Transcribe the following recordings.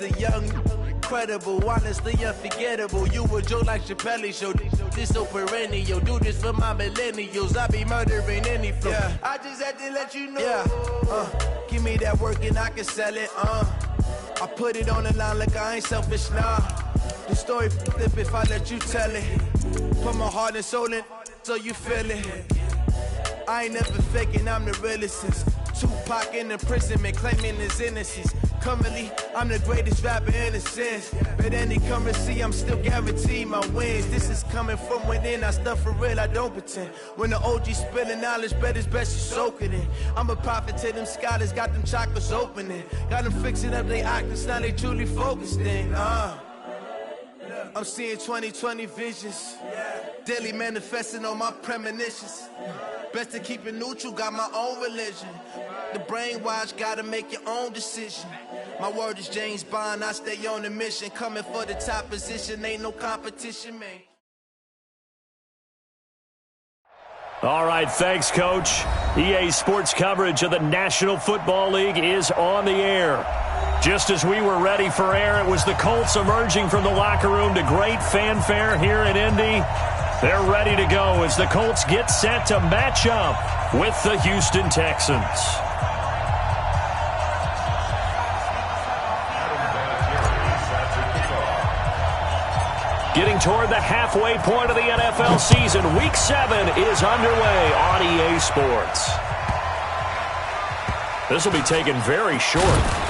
just a young, incredible, honestly unforgettable. You a joke like Chappelle Show. This so perennial. Do this for my millennials. I be murdering any flow. Yeah. I just had to let you know. Yeah. Give me that work and I can sell it. I put it on the line like I ain't selfish, nah. The story flip if I let you tell it. Put my heart and soul in so you feel it. I ain't never faking, I'm the realest since Tupac in imprisonment, claiming his innocence. Currently, I'm the greatest rapper in a sense. But any currency, I'm still guaranteed my wins. This is coming from within, I stuff for real, I don't pretend. When the OG spilling knowledge, bet it's best you soak it in. I'm a prophet to them scholars, got them chakras opening. Got them fixing up they octaves, now they truly focused in. I'm seeing 2020 visions. Daily manifesting on my premonitions. Best to keep it neutral, got my own religion. The brainwash, gotta make your own decision. My word is James Bond, I stay on the mission. Coming for the top position, ain't no competition, man. All right, thanks, Coach. EA Sports coverage of the National Football League is on the air. Just as we were ready for air, it was the Colts emerging from the locker room to great fanfare here in Indy. They're ready to go as the Colts get set to match up with the Houston Texans. Getting toward the halfway point of the NFL season, Week 7 is underway on EA Sports. This will be taken very short.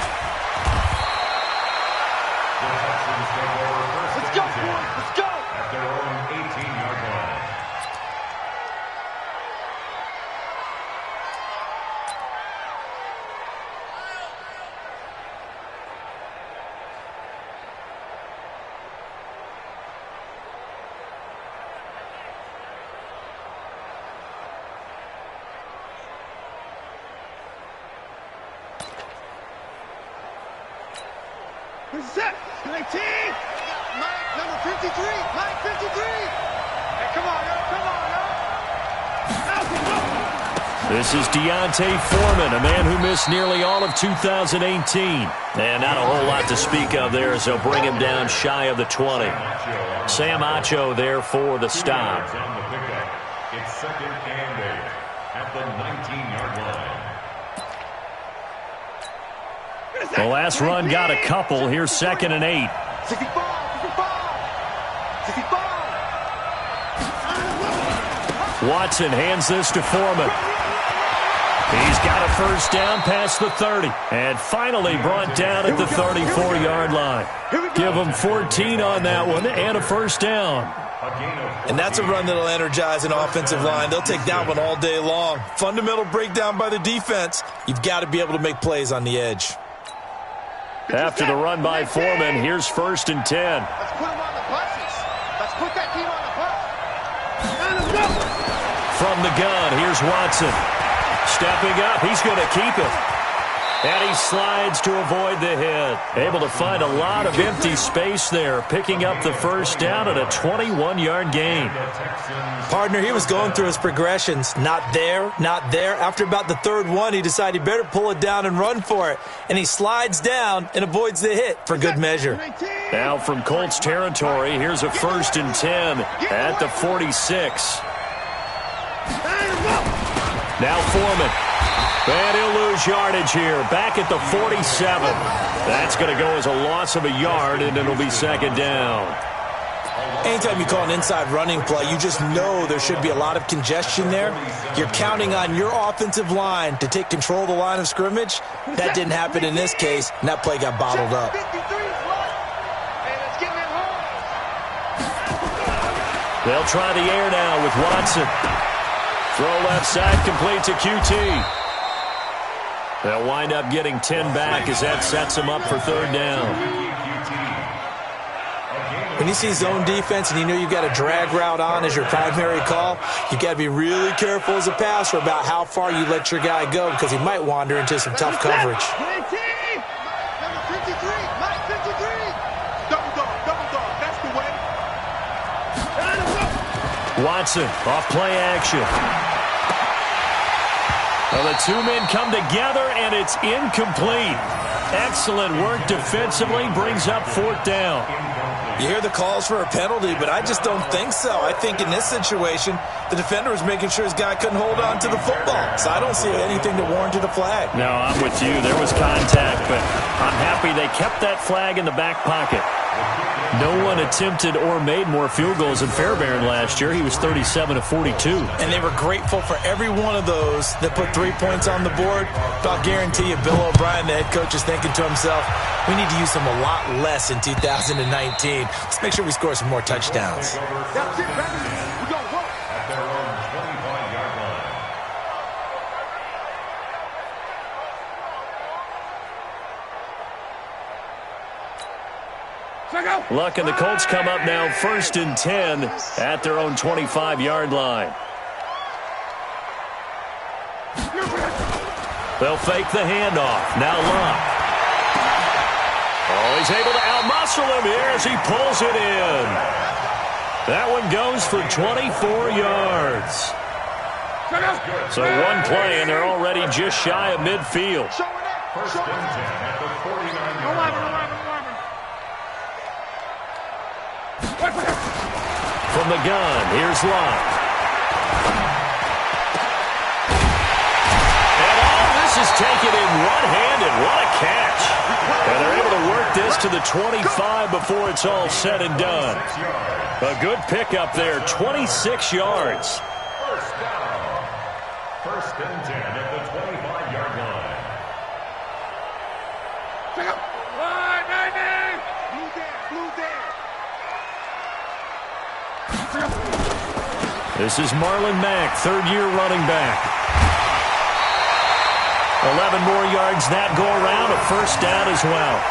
Set, 19, Mike, number 53, Mike, 53. Hey, come on, yo. This is Deontay Foreman, a man who missed nearly all of 2018. And not a whole lot to speak of there, so bring him down shy of the 20. Sam Acho there for the stop. It's second and 8 at the 19-yard line. The last run got a couple. Here's second and 8. 65. Watson hands this to Foreman. He's got a first down past the 30. And finally brought down at the 34-yard line. Give him 14 on that one and a first down. And that's a run that'll energize an offensive line. They'll take that one all day long. Fundamental breakdown by the defense. You've got to be able to make plays on the edge. After the run by Foreman, here's first and 10. Let's put him on the buses. Let's put that team on the bus. From the gun, here's Watson. Stepping up, he's going to keep it. And he slides to avoid the hit. Able to find a lot of empty space there, picking up the first down at a 21-yard gain. Partner, he was going through his progressions. Not there, not there. After about the third one, he decided he better pull it down and run for it. And he slides down and avoids the hit for good measure. Now from Colts territory, here's a first and 10 at the 46. Now Foreman. And he'll lose yardage here, back at the 47. That's going to go as a loss of a yard, and it'll be second down. Anytime you call an inside running play, you just know there should be a lot of congestion there. You're counting on your offensive line to take control of the line of scrimmage. That didn't happen in this case, and that play got bottled up. They'll try the air now with Watson. Throw left side, complete to QT. They'll wind up getting 10 back as that sets them up for third down. When you see zone defense and you know you've got a drag route on as your primary call, you've got to be really careful as a passer about how far you let your guy go because he might wander into some tough coverage. Number 53, Mike 53. Double dog, that's the way. Watson off play action. Well, the two men come together, and it's incomplete. Excellent work defensively, brings up 4th down. You hear the calls for a penalty, but I just don't think so. I think in this situation, the defender was making sure his guy couldn't hold on to the football. So I don't see anything that warranted a flag. No, I'm with you. There was contact, but I'm happy they kept that flag in the back pocket. No one attempted or made more field goals than Fairbairn last year. He was 37 of 42. And they were grateful for every one of those that put 3 points on the board. But I'll guarantee you, Bill O'Brien, the head coach, is thinking to himself, we need to use them a lot less in 2019. Let's make sure we score some more touchdowns. That's it, baby. We go work. At their own 25-yard line. Luck and the Colts come up now 1st and 10 at their own 25-yard line. They'll fake the handoff. Now Luck. Oh, he's able to outmuscle him here as he pulls it in. That one goes for 24 yards. So one play, and they're already just shy of midfield. 1st and 10 at the 49-yard line. From the gun, here's Luck. And all this is taken in one-handed. What a catch. And they're able to work this to the 25 before it's all said and done. A good pickup there, 26 yards. 1st down. 1st and 10 at the 25-yard line. This is Marlon Mack, 3rd-year running back. 11 more yards that go around, a 1st down as well.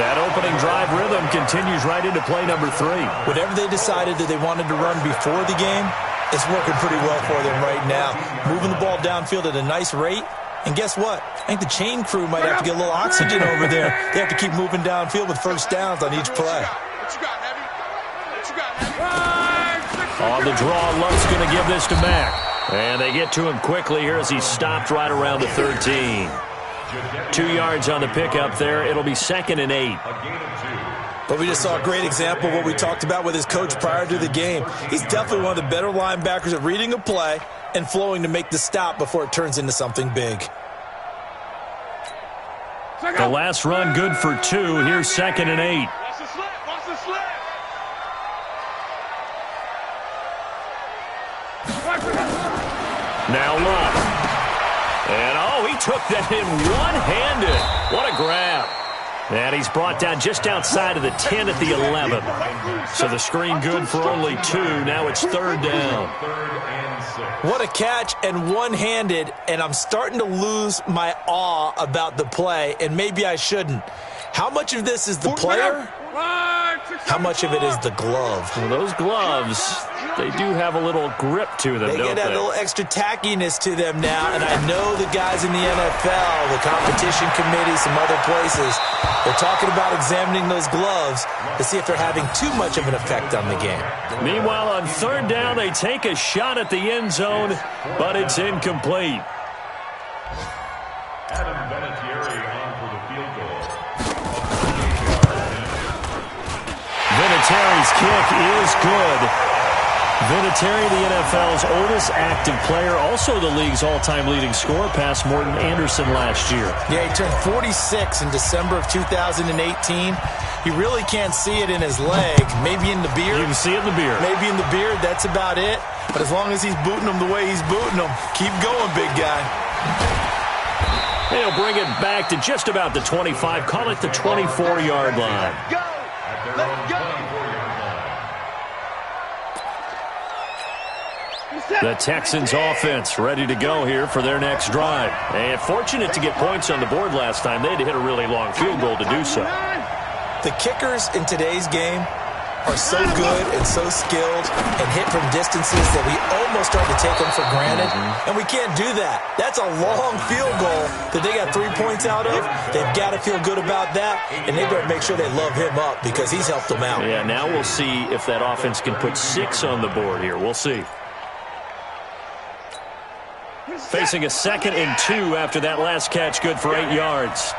That opening drive rhythm continues right into play number 3. Whatever they decided that they wanted to run before the game, it's working pretty well for them right now. Moving the ball downfield at a nice rate. And guess what? I think the chain crew might have to get a little oxygen over there. They have to keep moving downfield with 1st downs on each play. On the draw, Luck's going to give this to Mack. And they get to him quickly here as he's stopped right around the 13. 2 yards on the pickup there. It'll be 2nd and 8. But we just saw a great example of what we talked about with his coach prior to the game. He's definitely one of the better linebackers at reading a play and flowing to make the stop before it turns into something big. The last run good for 2. Here's 2nd and 8. Now Luck. And, he took that in one-handed. What a grab. And he's brought down just outside of the 10 at the 11. So the screen good for only 2. Now it's 3rd down. What a catch and one-handed, and I'm starting to lose my awe about the play, and maybe I shouldn't. How much of this is the player? How much of it is the glove? Well, those gloves, they do have a little grip to them, don't they? They get a little extra tackiness to them now, and I know the guys in the NFL, the competition committee, some other places, they're talking about examining those gloves to see if they're having too much of an effect on the game. Meanwhile, on 3rd down, they take a shot at the end zone, but it's incomplete. Adam Vinatieri on for the field goal. Vinatieri's kick is good. Vinatieri, the NFL's oldest active player, also the league's all-time leading scorer, past Morton Anderson last year. Yeah, he turned 46 in December of 2018. He really can't see it in his leg, maybe in the beard. You can see it in the beard. Maybe in the beard, that's about it. But as long as he's booting them the way he's booting them, keep going, big guy. He'll bring it back to just about the 25, call it the 24-yard line. Go! Let's go! The Texans offense ready to go here for their next drive. And fortunate to get points on the board last time. They had to hit a really long field goal to do so. The kickers in today's game are so good and so skilled and hit from distances that we almost start to take them for granted. And we can't do that. That's a long field goal that they got 3 points out of. They've got to feel good about that, and they better make sure they love him up because he's helped them out. Yeah, now we'll see if that offense can put 6 on the board here. We'll see. Facing a 2nd and 2 after that last catch, good for 8 yards.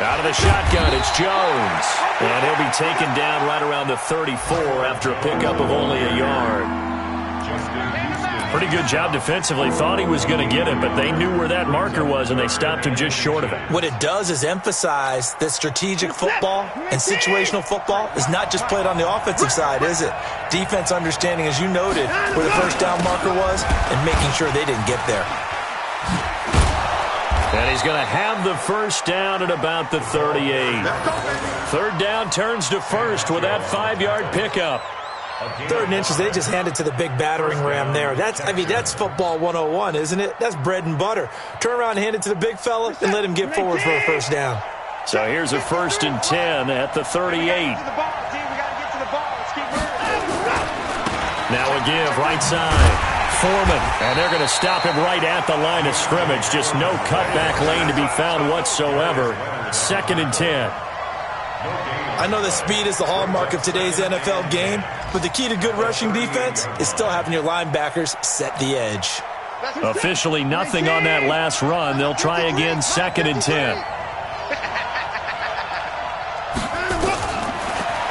Out of the shotgun, it's Jones. And he'll be taken down right around the 34 after a pickup of only a yard. Pretty good job defensively. Thought he was going to get it, but they knew where that marker was, and they stopped him just short of it. What it does is emphasize that strategic football and situational football is not just played on the offensive side, is it? Defense understanding, as you noted, where the first down marker was and making sure they didn't get there. And he's going to have the first down at about the 38. Third down turns to first with that 5-yard pickup. 3rd and inches, they just handed to the big battering ram there. That's football 101, isn't it? That's bread and butter. Turn around and hand it to the big fella and let him get forward for a first down. So here's a 1st and 10 at the 38. Now a give, right side. Foreman, and they're going to stop him right at the line of scrimmage. Just no cutback lane to be found whatsoever. 2nd and 10. I know that speed is the hallmark of today's NFL game, but the key to good rushing defense is still having your linebackers set the edge. Officially nothing on that last run. They'll try again, 2nd and 10.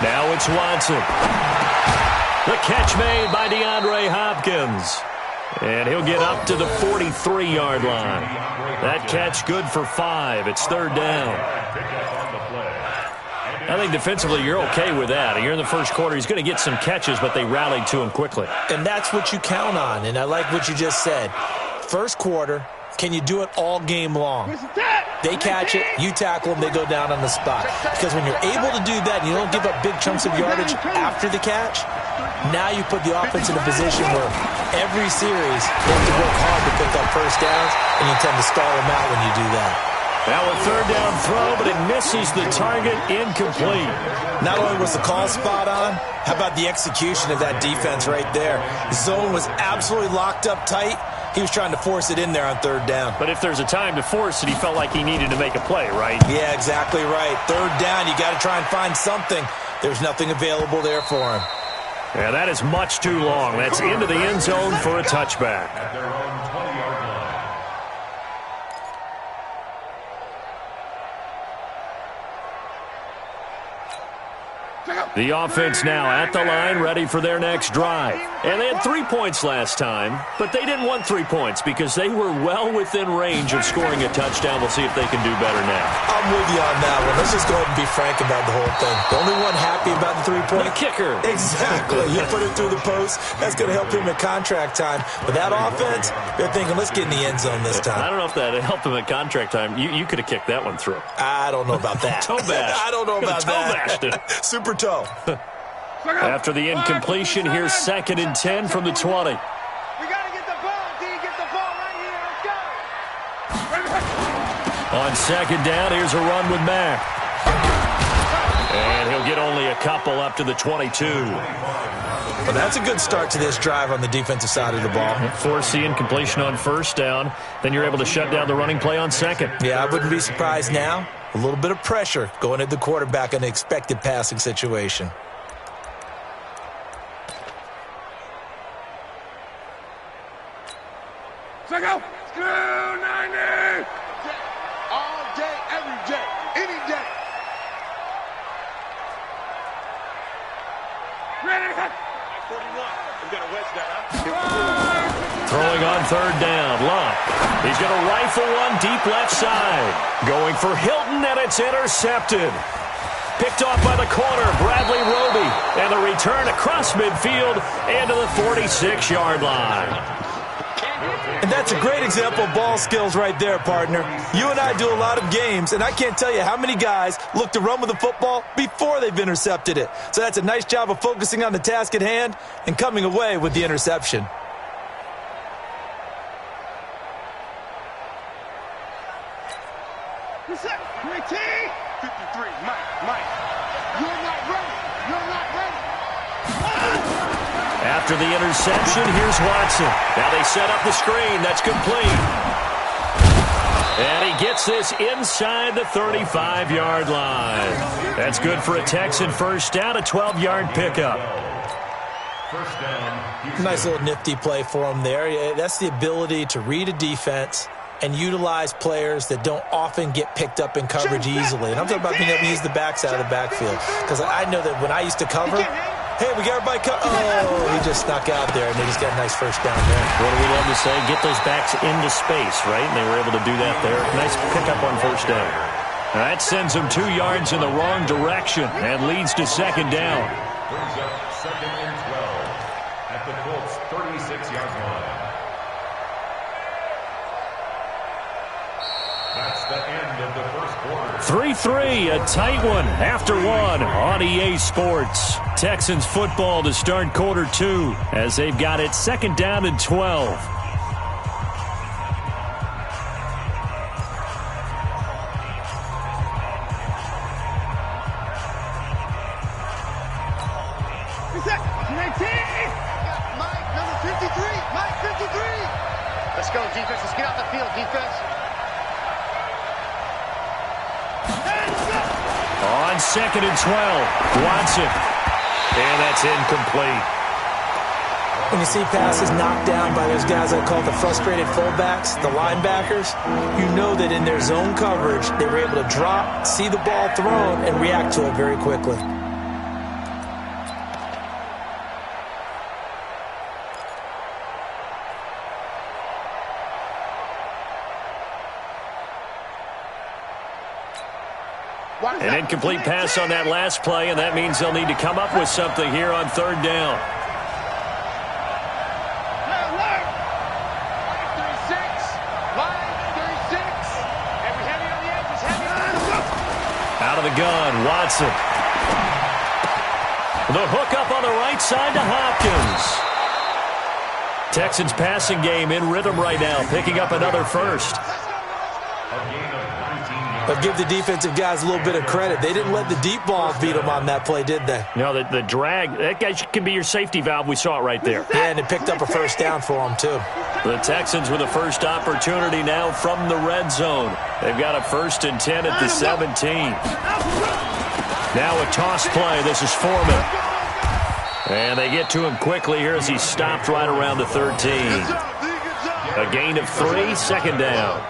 Now it's Watson. The catch made by DeAndre Hopkins. And he'll get up to the 43-yard line. That catch good for 5. It's 3rd down. I think defensively you're okay with that. You're in the first quarter. He's going to get some catches, but they rallied to him quickly. And that's what you count on, and I like what you just said. First quarter, can you do it all game long? They catch it, you tackle them, they go down on the spot. Because when you're able to do that and you don't give up big chunks of yardage after the catch, now you put the offense in a position where every series you have to work hard to pick up first downs, and you tend to stall them out when you do that. Now a 3rd down throw, but it misses the target, incomplete. Not only was the call spot on, how about the execution of that defense right there? The zone was absolutely locked up tight. He was trying to force it in there on 3rd down. But if there's a time to force it, he felt like he needed to make a play, right? Yeah, exactly right. 3rd down, you got to try and find something. There's nothing available there for him. Yeah, that is much too long. That's into the end zone for a touchback. The offense now at the line, ready for their next drive. And they had 3 points last time, but they didn't want 3 points because they were well within range of scoring a touchdown. We'll see if they can do better now. I'm with you on that one. Let's just go ahead and be frank about the whole thing. The only one happy about the 3-point? The kicker. Exactly. You put it through the post. That's going to help him at contract time. But that offense, they're thinking, let's get in the end zone this time. I don't know if that helped him at contract time. You could have kicked that one through. I don't know about that. Toe bash. I don't know about toe that. bashed it. Super toe. After the incompletion, here's 2nd and 10 from the 20. We got to get the ball, D. Get the ball right here. Let's go. On 2nd down, here's a run with Mack. And he'll get only a couple up to the 22. Well, that's a good start to this drive on the defensive side of the ball. Force the incompletion on 1st down. Then you're able to shut down the running play on 2nd. Yeah, I wouldn't be surprised now. A little bit of pressure going at the quarterback in an expected passing situation. Check out. Screw 90. All day, every day, any day. Ready? 41. We got to wedge that, huh? Throwing on 3rd down. Locke. He's going to rifle one deep left side. Going for Hilton, and it's intercepted. Picked off by the corner, Bradley Roby. And the return across midfield and to the 46-yard line. And that's a great example of ball skills right there, partner. You and I do a lot of games, and I can't tell you how many guys look to run with the football before they've intercepted it. So that's a nice job of focusing on the task at hand and coming away with the interception. What's up? 53, Mike. You're not ready. You're not ready. After the interception, here's Watson. Now they set up the screen. That's complete. And he gets this inside the 35-yard line. That's good for a Texan first down, a 12-yard pickup. First down. Nice little nifty play for him there. That's the ability to read a defense and utilize players that don't often get picked up in coverage easily. And I'm talking about being able to use the backside of the backfield. Because I know that when I used to cover, hey, we got everybody covered. Oh, he just snuck out there, and they just got a nice first down there. What do we love to say? Get those backs into space, right? And they were able to do that there. Nice pickup on first down. That sends them 2 yards in the wrong direction and leads to second down. Brings up second and 12 at the Colts' 36-yard line. That's the end of the first quarter. 3-3, a tight one after one on EA Sports. Texans football to start quarter 2 as they've got it second down and 12. Let's go, defense. Let's get out the field, defense. On second and 12, Watson. And that's incomplete. When you see passes knocked down by those guys I call the frustrated fullbacks, the linebackers, you know that in their zone coverage, they were able to drop, see the ball thrown, and react to it very quickly. An incomplete pass on that last play, and that means they'll need to come up with something here on third down. Out of the gun, Watson. The hook up on the right side to Hopkins. Texans passing game in rhythm right now, picking up another first. But give the defensive guys a little bit of credit. They didn't let the deep ball beat them on that play, did they? No, the drag, that guy can be your safety valve. We saw it right there. Yeah, and it picked up a first down for them, too. The Texans with a first opportunity now from the red zone. They've got a 1st and 10 at the 17. Now a toss play. This is Foreman. And they get to him quickly here as he stopped right around the 13. A gain of 3, second down.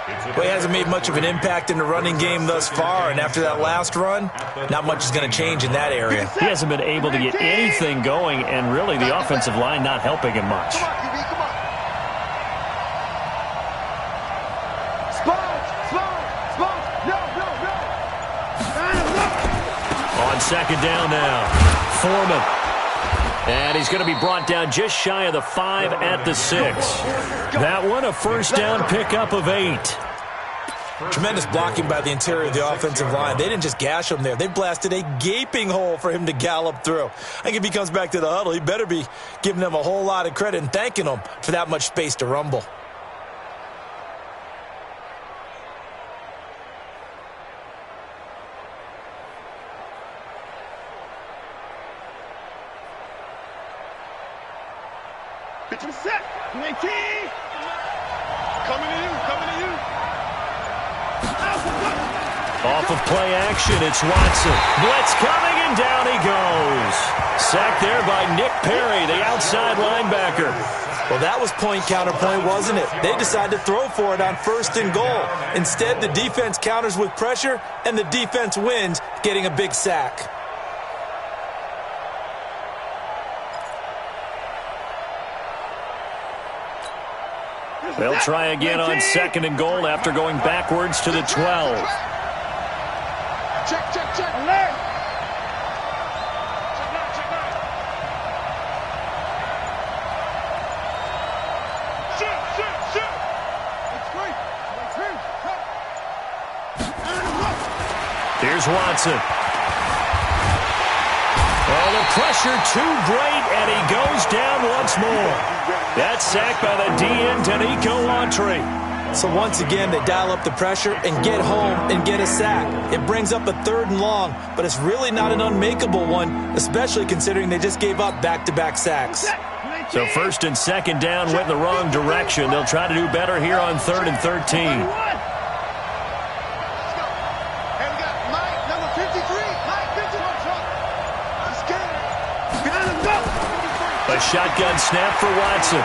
Well, he hasn't made much of an impact in the running game thus far, and after that last run, not much is going to change in that area. He hasn't been able to get anything going, and really the offensive line not helping him much. On second down now, Foreman. And he's going to be brought down just shy of the 5 at the 6. That one a first down pickup of 8. Tremendous blocking by the interior of the offensive line. They didn't just gash him there. They blasted a gaping hole for him to gallop through. I think if he comes back to the huddle, he better be giving them a whole lot of credit and thanking them for that much space to rumble. Pitch set. 19. Coming to you. Coming to you. Off of play action, it's Watson. Blitz coming, and down he goes. Sacked there by Nick Perry, the outside linebacker. Well, that was point counterpoint, wasn't it? They decided to throw for it on 1st and goal. Instead, the defense counters with pressure, and the defense wins, getting a big sack. They'll try again on 2nd and goal after going backwards to the 12. Check, check, check. Alert. Shoot, shoot, shoot. It's free. It's free. Here's Watson. Oh, the pressure too great, and he goes down once more. That's sacked by the DN, Danico Autry. So once again, they dial up the pressure and get home and get a sack. It brings up a 3rd and long, but it's really not an unmakeable one, especially considering they just gave up back-to-back sacks. So 1st and 2nd down went in the wrong direction. They'll try to do better here on 3rd and 13. A shotgun snap for Watson.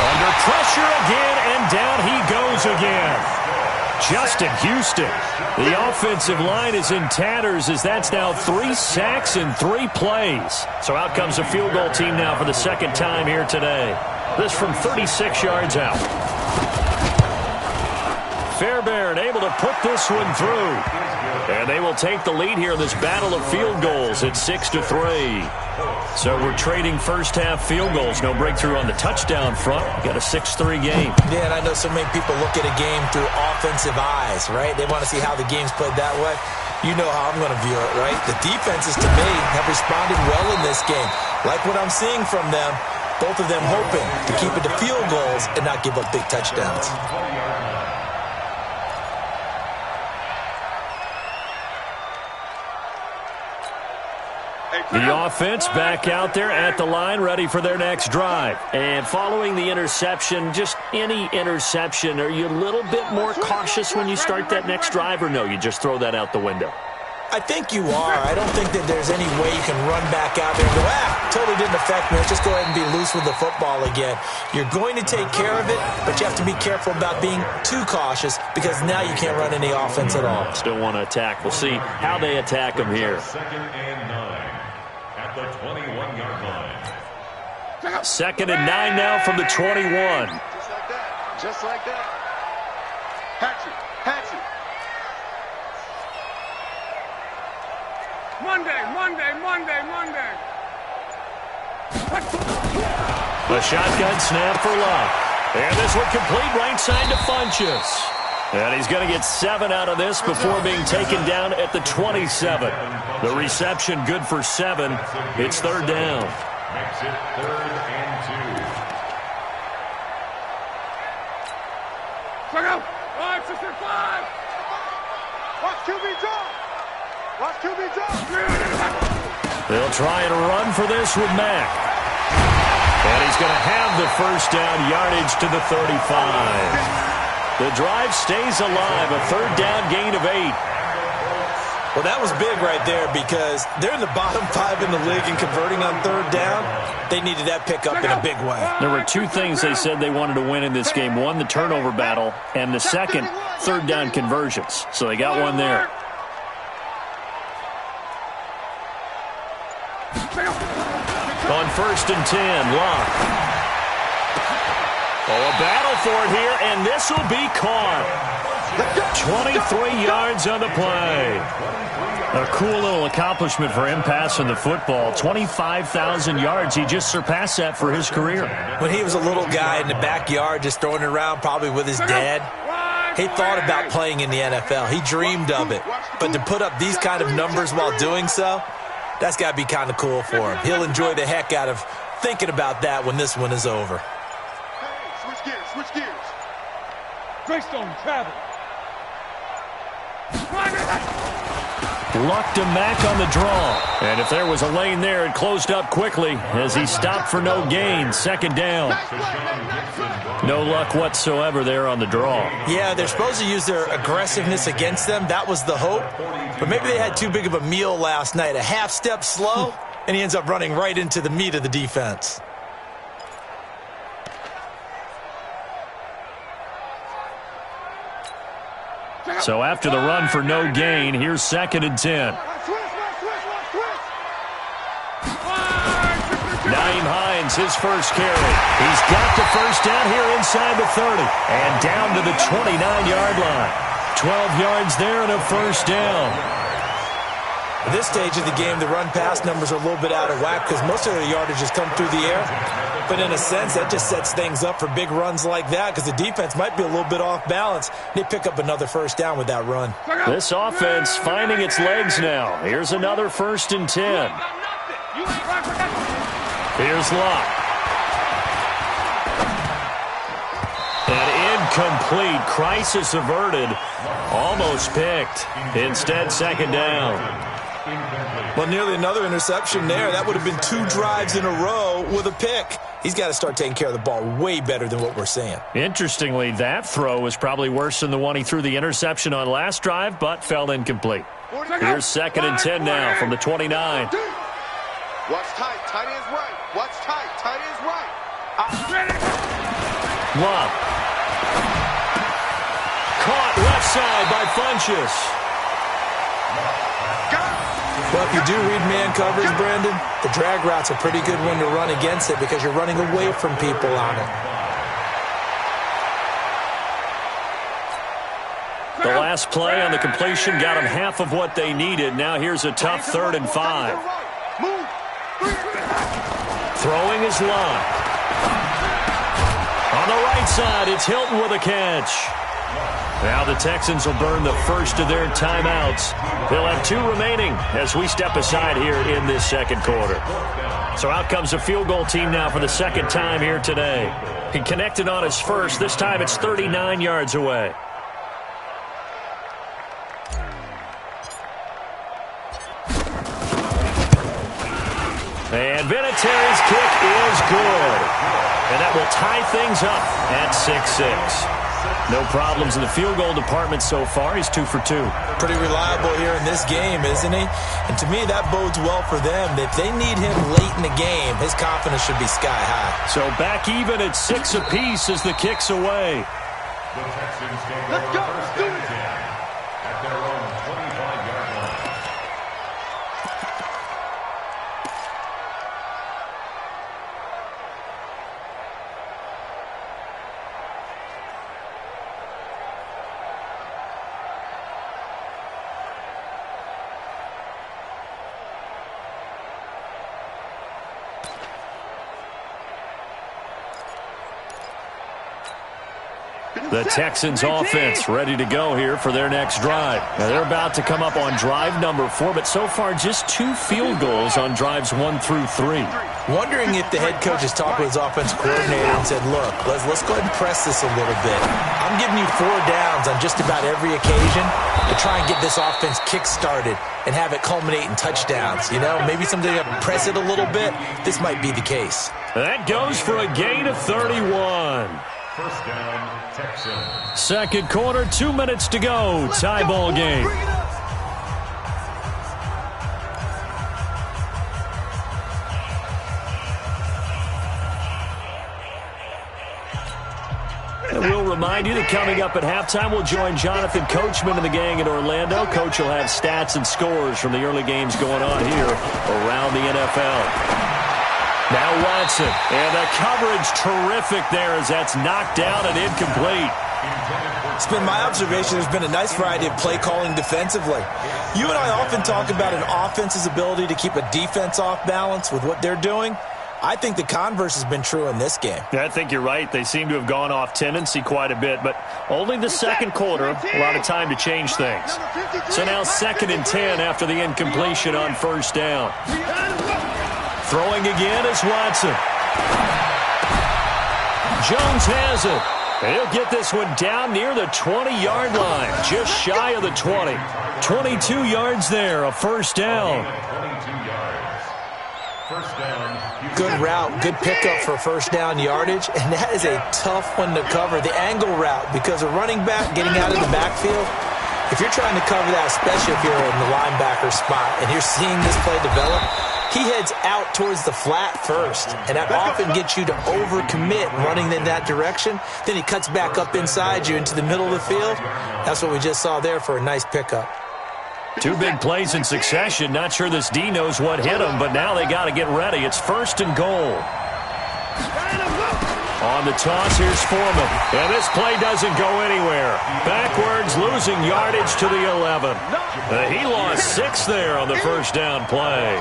On Under pressure again, and down he goes again. Justin Houston. The offensive line is in tatters as that's now 3 sacks in 3 plays. So out comes a field goal team now for the second time here today. This from 36 yards out. Fairbairn able to put this one through. And they will take the lead here in this battle of field goals at 6-3. So we're trading first-half field goals. No breakthrough on the touchdown front. We got a 6-3 game. Yeah, and I know so many people look at a game through offensive eyes, right? They want to see how the game's played that way. You know how I'm going to view it, right? The defenses, to me, have responded well in this game. Like what I'm seeing from them, both of them hoping to keep it to field goals and not give up big touchdowns. The offense back out there at the line, ready for their next drive. And following the interception, just any interception, are you a little bit more cautious when you start that next drive, or no, you just throw that out the window? I think you are. I don't think that there's any way you can run back out there and go, totally didn't affect me. Let's just go ahead and be loose with the football again. You're going to take care of it, but you have to be careful about being too cautious because now you can't run any offense at all. Still want to attack. We'll see how they attack them here. 2nd and 9 at the 21-yard line. 2nd and 9 now from the 21. Just like that. Just like that. Hatchet. Hatchet. Monday. A shotgun snap for Luck. And this one complete right side to Funchess. And he's going to get 7 out of this before being taken down at the 27. The reception good for 7. It's 3rd down. Makes it 3rd and 2. Check out. 5, 6, 5. Watch QB draw. Watch QB draw. They'll try and run for this with Mack. And he's going to have the first down yardage to the 35. The drive stays alive, a 3rd down gain of 8. Well, that was big right there because they're in the bottom 5 in the league and converting on 3rd down. They needed that pickup in a big way. There were 2 things they said they wanted to win in this game. One, the turnover battle, and the second, 3rd down conversions. So they got one there. On 1st and 10, Locke. Oh, a battle for it here, and this will be caught. 23 yards on the play. A cool little accomplishment for him passing the football. 25,000 yards. He just surpassed that for his career. When he was a little guy in the backyard just throwing it around probably with his dad, he thought about playing in the NFL. He dreamed of it. But to put up these kind of numbers while doing so, that's got to be kind of cool for him. He'll enjoy the heck out of thinking about that when this one is over. Hey, switch gears. Greystone travel. Luck to Mack on the draw. And if there was a lane there, it closed up quickly as he stopped for no gain. 2nd down. No luck whatsoever there on the draw. Yeah, they're supposed to use their aggressiveness against them. That was the hope. But maybe they had too big of a meal last night. A half step slow, and he ends up running right into the meat of the defense. So after the run for no gain, here's 2nd and 10. Naeem Hines, his first carry. He's got the first down here inside the 30 and down to the 29-yard line. 12 yards there and a first down. At this stage of the game, the run-pass numbers are a little bit out of whack because most of the yardage has come through the air. But in a sense, that just sets things up for big runs like that because the defense might be a little bit off balance. They pick up another first down with that run. This offense finding its legs now. Here's another 1st and 10. Here's Locke. And incomplete. Crisis averted. Almost picked. Instead, 2nd down. Well, nearly another interception there. That would have been 2 drives in a row with a pick. He's got to start taking care of the ball way better than what we're seeing. Interestingly, that throw was probably worse than the one he threw the interception on last drive, but fell incomplete. Here's 2nd and 10 now from the 29. Watch tight. Tight ends right. Watch tight. Tight ends right. Love. Caught left side by Funchess. Well, if you do read man coverage, Brandon, the drag route's a pretty good one to run against it because you're running away from people on it. The last play on the completion got them half of what they needed. Now here's a tough 3rd and 5. Throwing is Love. On the right side, it's Hilton with a catch. Now the Texans will burn the first of their timeouts. They'll have 2 remaining as we step aside here in this second quarter. So out comes a field goal team now for the second time here today. He connected on his first. This time it's 39 yards away. And Vinatieri's kick is good. And that will tie things up at 6-6. No problems in the field goal department so far. He's 2 for 2. Pretty reliable here in this game, isn't he? And to me, that bodes well for them. If they need him late in the game, his confidence should be sky high. So back even at 6 apiece as the kick's away. The Texans take over first down and 10 at their own 25-yard line. The Texans offense ready to go here for their next drive. Now they're about to come up on drive number 4, but so far just 2 field goals on drives 1 through 3. Wondering if the head coach has talked with his offensive coordinator and said, look, let's go ahead and press this a little bit. I'm giving you 4 downs on just about every occasion to try and get this offense kick-started and have it culminate in touchdowns. You know, maybe someday you press it a little bit. This might be the case. That goes for a gain of 31. First down, Texans. Second quarter, 2 minutes to go. Tie ball game. And we'll remind you that coming up at halftime, we'll join Jonathan Coachman and the gang in Orlando. Coach will have stats and scores from the early games going on here around the NFL. Now Watson, and the coverage terrific there as that's knocked down and incomplete. It's been my observation there's been a nice variety of play calling defensively. You and I often talk about an offense's ability to keep a defense off balance with what they're doing. I think the converse has been true in this game. I think you're right. They seem to have gone off tendency quite a bit, but only the second quarter, a lot of time to change things. So now 2nd and 10 after the incompletion on first down. Throwing again is Watson. Jones has it. He'll get this one down near the 20-yard line, just shy of the 20. 22 yards there, a first down. 22 yards. First down. Good route, good pickup for first down yardage, and that is a tough one to cover. The angle route, because a running back getting out of the backfield, if you're trying to cover that, especially if you're in the linebacker spot and you're seeing this play develop, he heads out towards the flat first, and that often gets you to overcommit running in that direction. Then he cuts back up inside you into the middle of the field. That's what we just saw there for a nice pickup. 2 big plays in succession. Not sure this D knows what hit him, but now they got to get ready. It's 1st and goal. On the toss, here's Foreman. And this play doesn't go anywhere. Backwards, losing yardage to the 11. He lost 6 there on the first down play.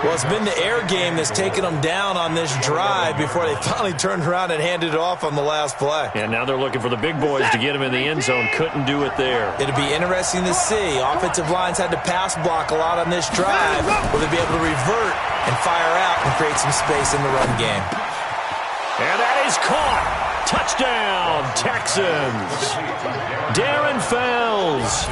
Well, it's been the air game that's taken them down on this drive before they finally turned around and handed it off on the last play. And now they're looking for the big boys to get him in the end zone. Couldn't do it there. It'll be interesting to see. Offensive lines had to pass block a lot on this drive. Will they be able to revert and fire out and create some space in the run game? And that is caught. Touchdown, Texans. Darren Fells,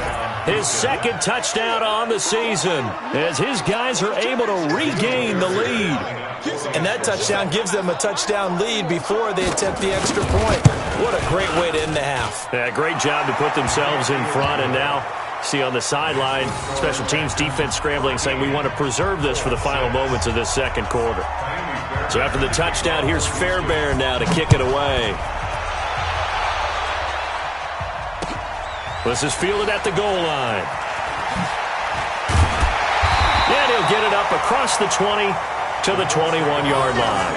his 2nd touchdown on the season as his guys are able to regain the lead. And that touchdown gives them a touchdown lead before they attempt the extra point. What a great way to end the half. Yeah, great job to put themselves in front, and now see on the sideline, special teams defense scrambling, saying we want to preserve this for the final moments of this second quarter. So after the touchdown, here's Fairbairn now to kick it away. This is fielded at the goal line. And he'll get it up across the 20 to the 21-yard line.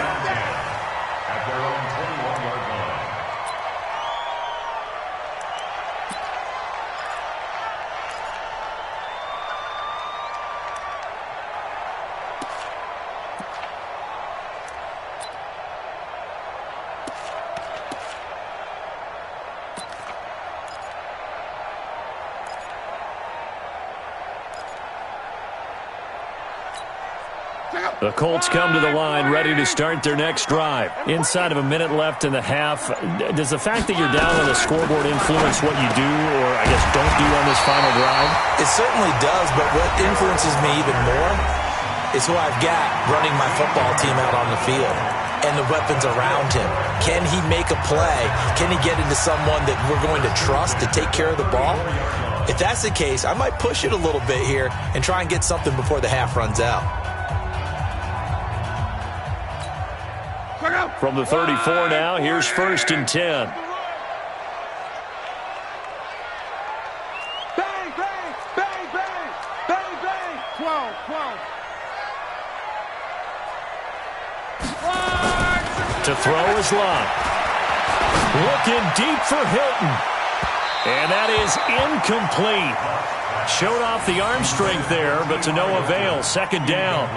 At their own 21-yard line. The Colts come to the line ready to start their next drive. Inside of a minute left in the half, does the fact that you're down on the scoreboard influence what you do or, I guess, don't do on this final drive? It certainly does, but what influences me even more is who I've got running my football team out on the field and the weapons around him. Can he make a play? Can he get into someone that we're going to trust to take care of the ball? If that's the case, I might push it a little bit here and try and get something before the half runs out. From the 34 now, here's 1st and 10. Bang, bang, bang, bang, bang, bang. 12, 12. To throw is Locke. Looking deep for Hilton. And that is incomplete. Showed off the arm strength there, but to no avail. 2nd down.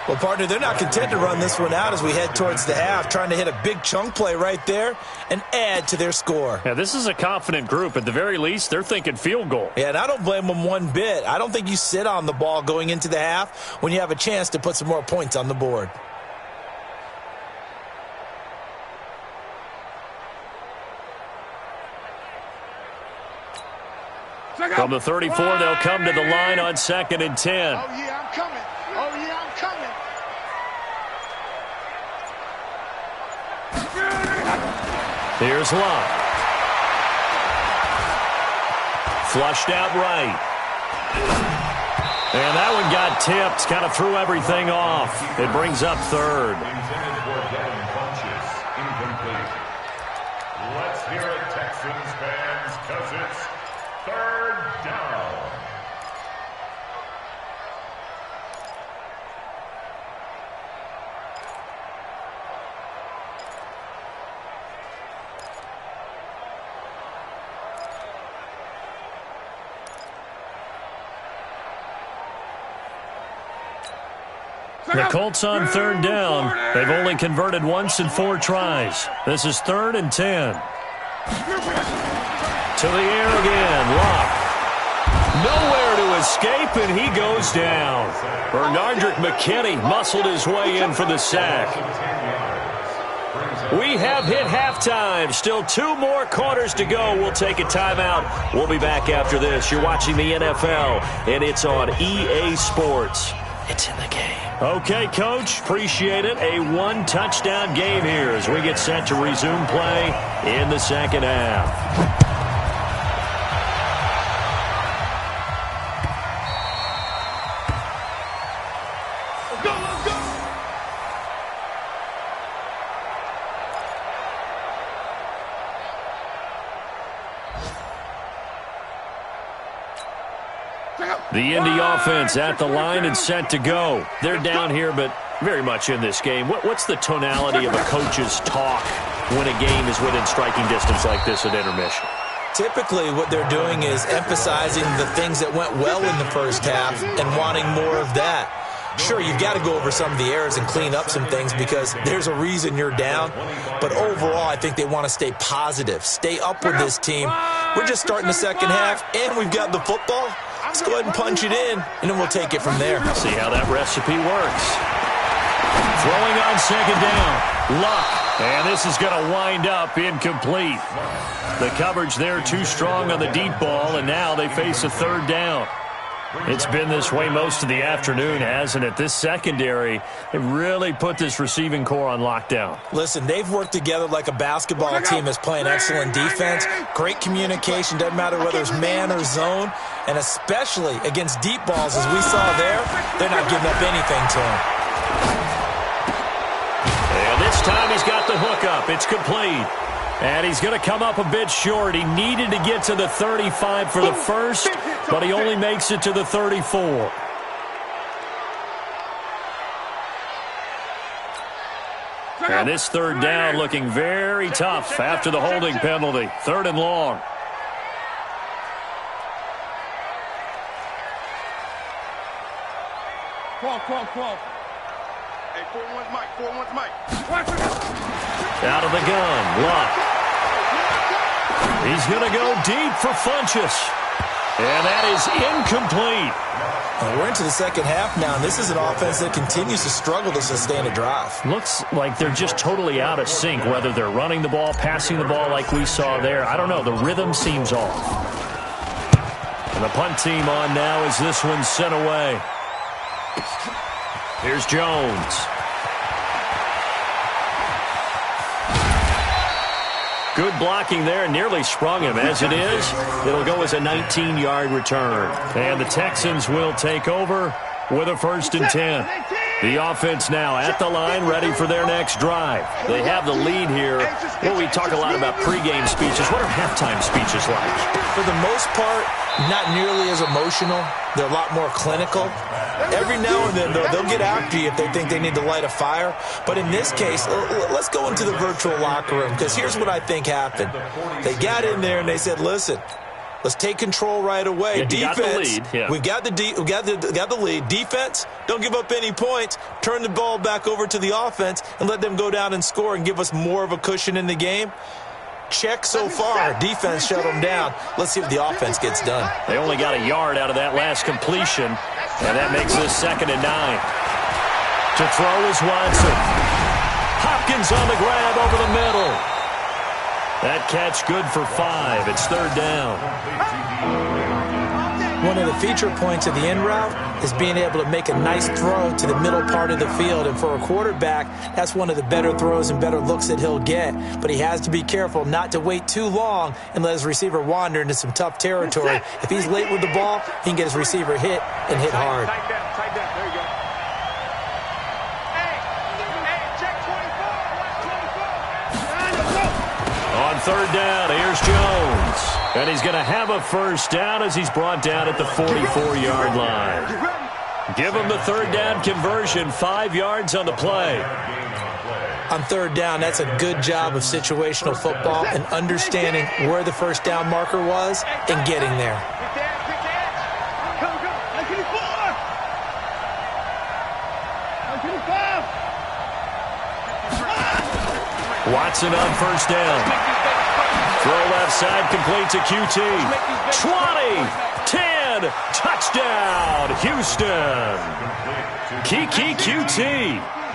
Well, partner, they're not content to run this one out as we head towards the half, trying to hit a big chunk play right there and add to their score. Yeah, this is a confident group. At the very least, they're thinking field goal. Yeah, and I don't blame them one bit. I don't think you sit on the ball going into the half when you have a chance to put some more points on the board. From the 34, they'll come to the line on 2nd and 10. Oh, yeah, I'm coming. Oh, yeah, I'm coming. Here's Locke. Flushed out right. And that one got tipped. Kind of threw everything off. It brings up 3rd. Intended for getting punches. Incomplete. Let's hear it, Texans fans, because it's 3rd down. The Colts on 3rd down. They've only converted once in 4 tries. This is 3rd and 10. To the air again. Locke. Nowhere to escape, and he goes down. Bernardrick McKinney muscled his way in for the sack. We have hit halftime. Still 2 more quarters to go. We'll take a timeout. We'll be back after this. You're watching the NFL, and it's on EA Sports. It's in the game. Okay, Coach. Appreciate it. A 1-touchdown game here as we get set to resume play in the 2nd half. The Indy offense at the line and set to go. They're down here, but very much in this game. What's the tonality of a coach's talk when a game is within striking distance like this at intermission? Typically, what they're doing is emphasizing the things that went well in the first half and wanting more of that. Sure, you've got to go over some of the errors and clean up some things because there's a reason you're down. But overall, I think they want to stay positive, stay up with this team. We're just starting the second half, and we've got the football. Let's go ahead and punch it in, and then we'll take it from there. See how that recipe works. Throwing on second down. Luck. And this is going to wind up incomplete. The coverage there too strong on the deep ball, and now they face a third down. It's been this way most of the afternoon, hasn't it? This secondary, they really put this receiving core on lockdown. Listen, they've worked together like a basketball team that's playing excellent defense. Great communication, doesn't matter whether it's man or zone. And especially against deep balls, as we saw there, they're not giving up anything to him. And this time he's got the hook up. It's complete. And he's going to come up a bit short. He needed to get to the 35 for the first, but he only makes it to the 34. And this third down looking very tough after the holding penalty. 3rd and long. Call. Hey, 4-1's Mike. 4-1's Mike. Out of the gun. Luck. He's going to go deep for Funchess. And that is incomplete. We're into the second half now, and this is an offense that continues to struggle to sustain a drive. Looks like they're just totally out of sync, whether they're running the ball, passing the ball like we saw there. I don't know. The rhythm seems off. And the punt team on now as this one's sent away. Here's Jones. Good blocking there, nearly sprung him. As it is, it'll go as a 19-yard return. And the Texans will take over with a 1st and 10. The offense now at the line, ready for their next drive. They have the lead here. Well, we talk a lot about pregame speeches. What are halftime speeches like? For the most part, not nearly as emotional. They're a lot more clinical. Every now and then, though, they'll get after you if they think they need to light a fire. But in this case, let's go into the virtual locker room, because here's what I think happened. They got in there and they said, listen, let's take control right away. Yeah, Defense, we've got the lead. Defense, don't give up any points. Turn the ball back over to the offense and let them go down and score and give us more of a cushion in the game. Check so far. Defense shut them down. Let's see what the offense gets done. They only got a yard out of that last completion, and that makes this 2nd and 9. To throw is Watson. Hopkins on the grab over the middle. That catch good for 5. It's 3rd down. One of the feature points of the in route is being able to make a nice throw to the middle part of the field. And for a quarterback, that's one of the better throws and better looks that he'll get. But he has to be careful not to wait too long and let his receiver wander into some tough territory. If he's late with the ball, he can get his receiver hit and hit hard. Tight down. There you go. Hey, check 24. On 3rd down, here's Jones. And he's going to have a 1st down as he's brought down at the 44-yard line. Give him the 3rd down conversion, 5 yards on the play. On 3rd down, that's a good job of situational football and understanding where the 1st down marker was and getting there. Watson on 1st down. Throw left side, complete to QT. 20, 10, touchdown, Houston. Kiki QT,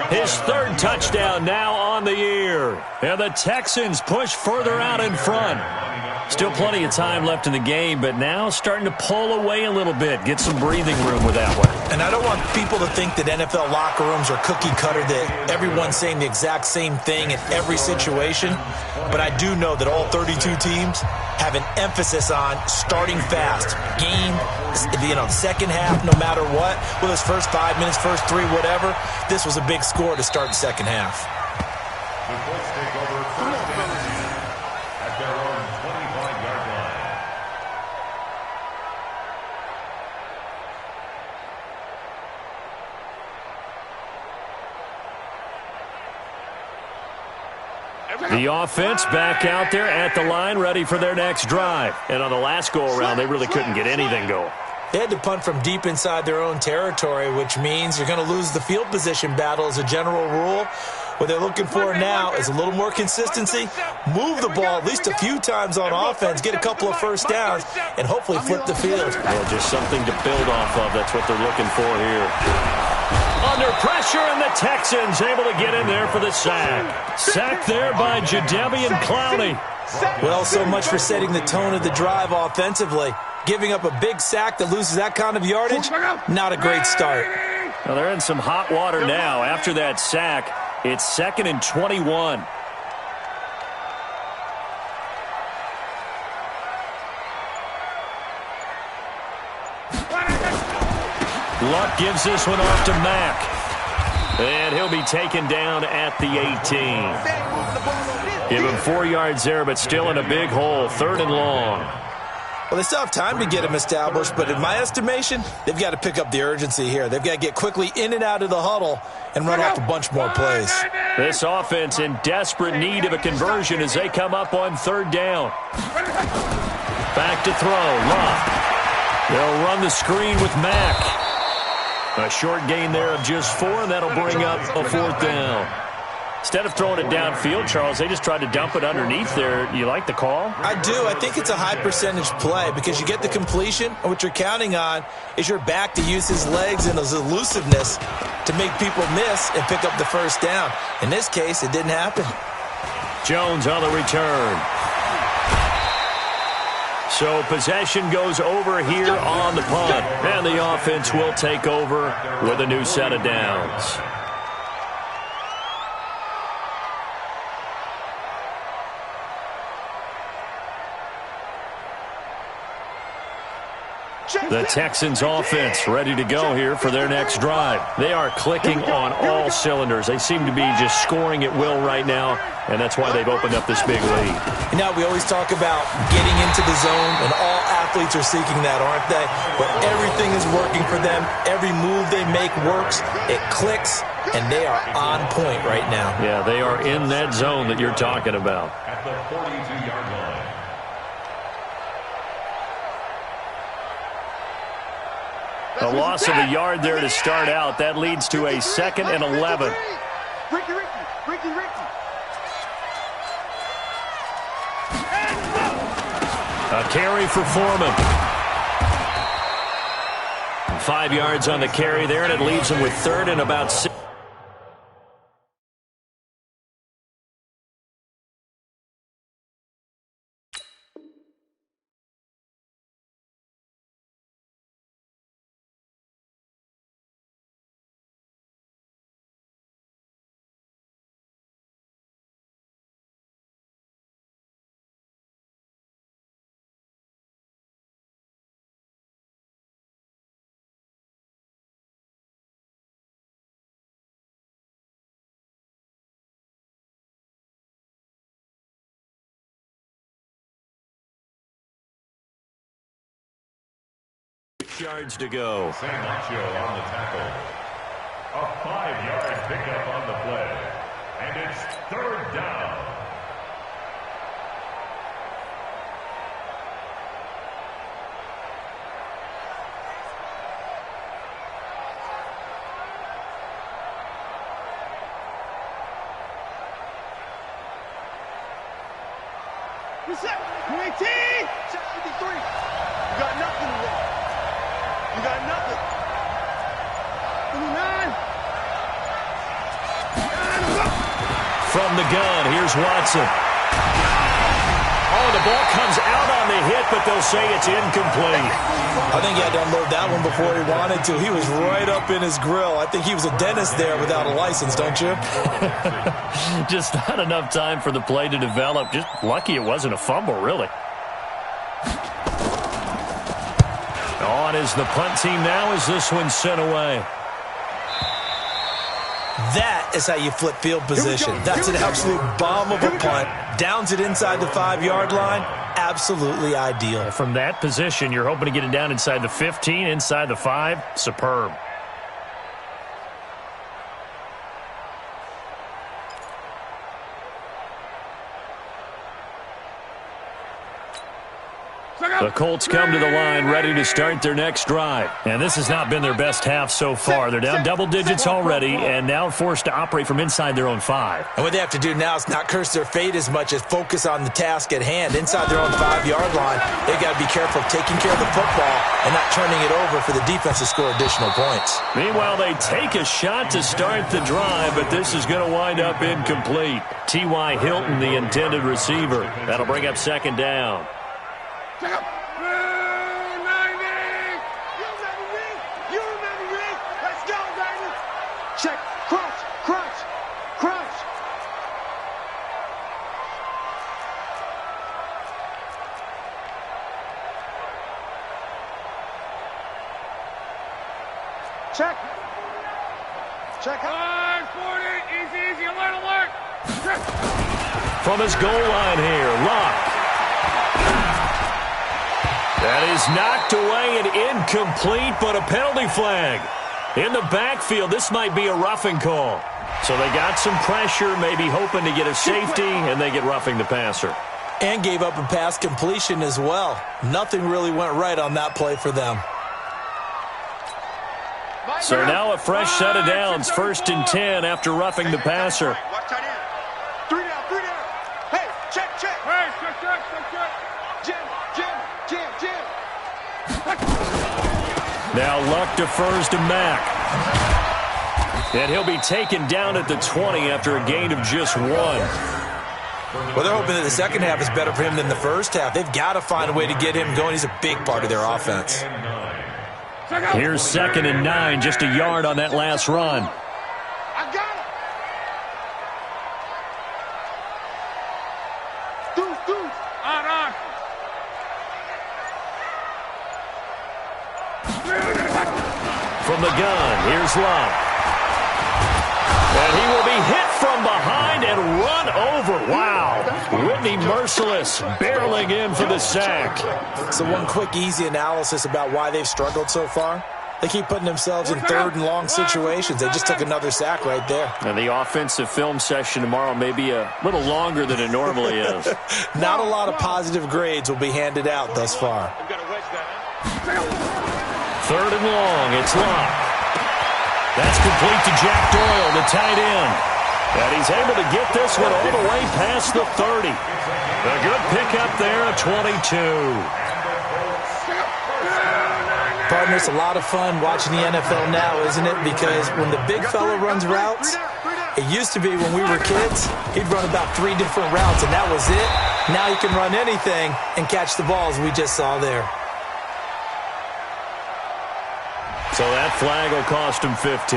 his 3rd touchdown now on the year. And the Texans push further out in front. Still plenty of time left in the game, but now starting to pull away a little bit. Get some breathing room with that one. And I don't want people to think that NFL locker rooms are cookie cutter, that everyone's saying the exact same thing in every situation. But I do know that all 32 teams have an emphasis on starting fast. Game, second half, no matter what. Whether it's first 5 minutes, first 3, whatever. This was a big score to start the second half. The Colts take over first and 10 at their own 25-yard line. The offense back out there at the line, ready for their next drive. And on the last go-around, they really couldn't get anything going. They had to punt from deep inside their own territory, which means you're going to lose the field position battle as a general rule. What they're looking for now is a little more consistency, move the ball at least a few times on offense, get a couple of 1st downs, and hopefully flip the field. Yeah, just something to build off of. That's what they're looking for here. Under pressure, and the Texans able to get in there for the sack. Sacked there by Jadeveon Clowney. Well, so much for setting the tone of the drive offensively. Giving up a big sack that loses that kind of yardage, not a great start. Well, they're in some hot water now. After that sack, it's 2nd and 21. Luck gives this one off to Mack. And he'll be taken down at the 18. Give him 4 yards there, but still in a big hole. 3rd and long. Well, they still have time to get him established, but in my estimation, they've got to pick up the urgency here. They've got to get quickly in and out of the huddle and run off a bunch more plays. This offense in desperate need of a conversion as they come up on 3rd down. Back to throw. Love. They'll run the screen with Mack. A short gain there of just 4, and that'll bring up a 4th down. Instead of throwing it downfield, Charles, they just tried to dump it underneath there. You like the call? I do. I think it's a high percentage play because you get the completion, and what you're counting on is your back to use his legs and his elusiveness to make people miss and pick up the 1st down. In this case, it didn't happen. Jones on the return. So possession goes over here on the punt, and the offense will take over with a new set of downs. The Texans offense ready to go here for their next drive. They are clicking on all cylinders. They seem to be just scoring at will right now, and that's why they've opened up this big lead. You know, we always talk about getting into the zone, and all athletes are seeking that, aren't they? Where everything is working for them. Every move they make works. It clicks, and they are on point right now. Yeah, they are in that zone that you're talking about. At the 42-yard line. A loss of a yard there to start out. That leads to a 2nd and 11. Ricky. A carry for Foreman. 5 yards on the carry there, and it leaves him with 3rd and about 6. Yards to go. San Macho on the tackle. A 5-yard pickup on the play. And it's 3rd down. Reset. 19. Set 53. You got nothing left. You got nothing. 29. From the gun, here's Watson. Oh, the ball comes out on the hit, but they'll say it's incomplete. I think he had to unload that one before he wanted to. He was right up in his grill. I think he was a dentist there without a license, don't you? Just not enough time for the play to develop. Just lucky it wasn't a fumble, really. On is the punt team now as this one's sent away. That is how you flip field position. That's an absolute bomb of a punt. Downs it inside the 5-yard line. Absolutely ideal. From that position, you're hoping to get it down inside the 15, inside the 5. Superb. The Colts come to the line ready to start their next drive. And this has not been their best half so far. They're down double digits already and now forced to operate from inside their own 5. And what they have to do now is not curse their fate as much as focus on the task at hand. Inside their own 5-yard line, they've got to be careful of taking care of the football and not turning it over for the defense to score additional points. Meanwhile, they take a shot to start the drive, but this is going to wind up incomplete. T.Y. Hilton, the intended receiver. That'll bring up 2nd down. Check up. 90. You remember me. Let's go, baby. Check. Crunch. Check. 540. Easy. Alert. Check. from his goal line here. Luck. That is knocked away and incomplete, but a penalty flag. In the backfield, this might be a roughing call. So they got some pressure, maybe hoping to get a safety, and they get roughing the passer. And gave up a pass completion as well. Nothing really went right on that play for them. So now a fresh set of downs, 1st and 10 after roughing the passer. Watch tight end. 3 down, 3 down. Hey, check. Hey, check. Jim. Now Luck defers to Mack. And he'll be taken down at the 20 after a gain of just 1. Well, they're hoping that the second half is better for him than the first half. They've got to find a way to get him going. He's a big part of their offense. Here's 2nd and 9, just a yard on that last run. I got it. Deuce. On. From the gun, here's Luck. And he will be hit from behind and run over. Wow. Whitney Merciless barreling in for the sack. So one quick, easy analysis about why they've struggled so far. They keep putting themselves in 3rd and long situations. They just took another sack right there. And the offensive film session tomorrow may be a little longer than it normally is. Not a lot of positive grades will be handed out thus far. 3rd and long, it's Luck. That's complete to Jack Doyle, the tight end. And he's able to get this one all the way past the 30. A good pickup there at 22. Partner, it's a lot of fun watching the NFL now, isn't it? Because when the big fella runs routes, it used to be when we were kids, he'd run about 3 different routes, and that was it. Now he can run anything and catch the balls we just saw there. So that flag will cost him 15.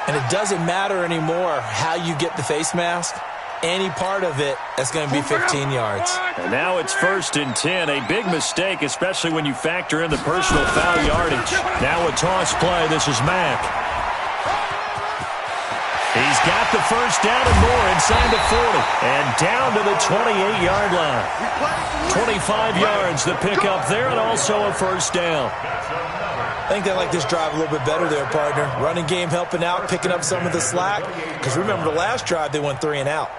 And it doesn't matter anymore how you get the face mask. Any part of it, that's going to be 15 yards. And now it's 1st and 10. A big mistake, especially when you factor in the personal foul yardage. Now a toss play. This is Mack. He's got the first down and more inside the 40. And down to the 28-yard line. 25 yards the pickup there, and also a first down. I think they like this drive a little bit better there, partner. Running game helping out, picking up some of the slack. Because remember, the last drive, they went 3 and out.